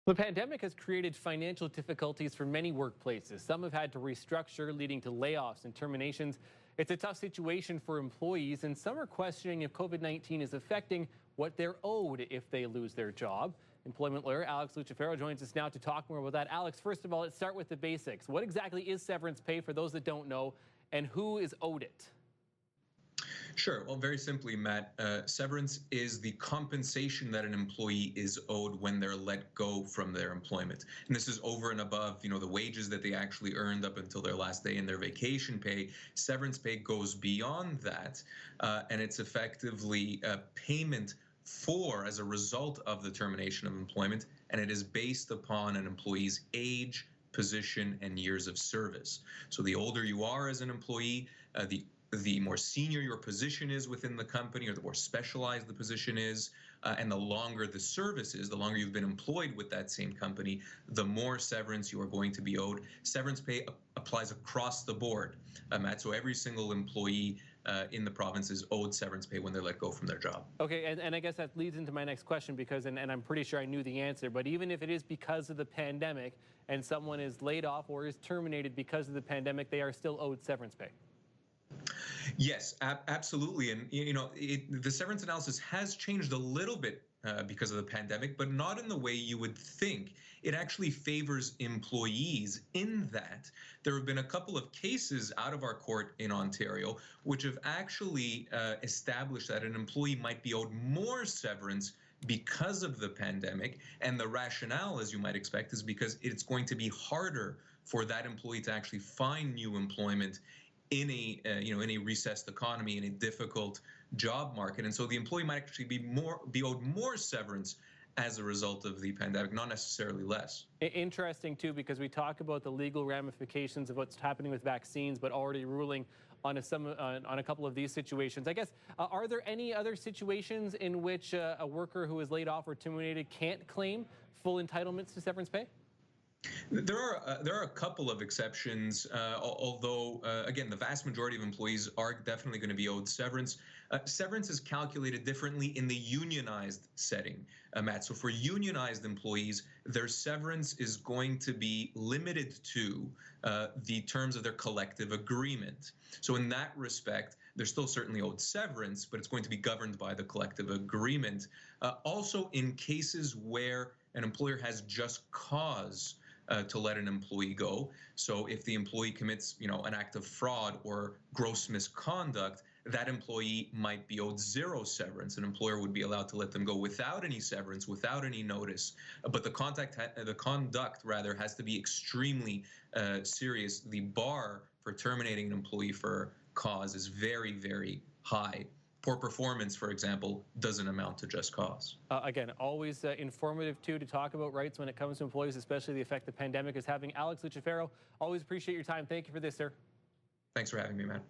The pandemic has created financial difficulties for many workplaces. Some have had to restructure, leading to layoffs and terminations. It's a tough situation for employees, and some are questioning if COVID-19 is affecting what they're owed if they lose their job. Employment lawyer Alex Lucifero joins us now to talk more about that. Alex, first of all, let's start with the basics. What exactly is severance pay for those that don't know, and who is owed it? Sure. Well, very simply, Matt, severance is the compensation that an employee is owed when they're let go from their employment. And this is over and above, the wages that they actually earned up until their last day in their vacation pay. Severance pay goes beyond that, and it's effectively a payment as a result of the termination of employment, and it is based upon an employee's age, position, and years of service. So the older you are as an employee, the more senior your position is within the company, or the more specialized the position is, and the longer the service is, the longer you've been employed with that same company, the more severance you are going to be owed. Severance pay applies across the board, Matt. So every single employee in the province is owed severance pay when they're let go from their job. Okay, and I guess that leads into my next question, because, and I'm pretty sure I knew the answer, but even if it is because of the pandemic and someone is laid off or is terminated because of the pandemic, they are still owed severance pay. Yes, absolutely. And, the severance analysis has changed a little bit because of the pandemic, but not in the way you would think. It actually favors employees in that there have been a couple of cases out of our court in Ontario which have actually established that an employee might be owed more severance because of the pandemic. And the rationale, as you might expect, is because it's going to be harder for that employee to actually find new employment in a recessed economy, in a difficult job market. And so the employee might actually be owed more severance as a result of the pandemic, not necessarily less. Interesting too, because we talk about the legal ramifications of what's happening with vaccines, but already ruling on a couple of these situations. I guess, are there any other situations in which a worker who is laid off or terminated can't claim full entitlements to severance pay? There are a couple of exceptions, although, again, the vast majority of employees are definitely going to be owed severance. Severance is calculated differently in the unionized setting, Matt. So for unionized employees, their severance is going to be limited to the terms of their collective agreement. So in that respect, they're still certainly owed severance, but it's going to be governed by the collective agreement. Also, in cases where an employer has just cause to let an employee go. So if the employee commits, an act of fraud or gross misconduct, that employee might be owed zero severance. An employer would be allowed to let them go without any severance, without any notice. But the conduct has to be extremely serious. The bar for terminating an employee for cause is very, very high. Poor performance, for example, doesn't amount to just cause. Again, always informative, too, to talk about rights when it comes to employees, especially the effect the pandemic is having. Alex Lucifero, always appreciate your time. Thank you for this, sir. Thanks for having me, Matt.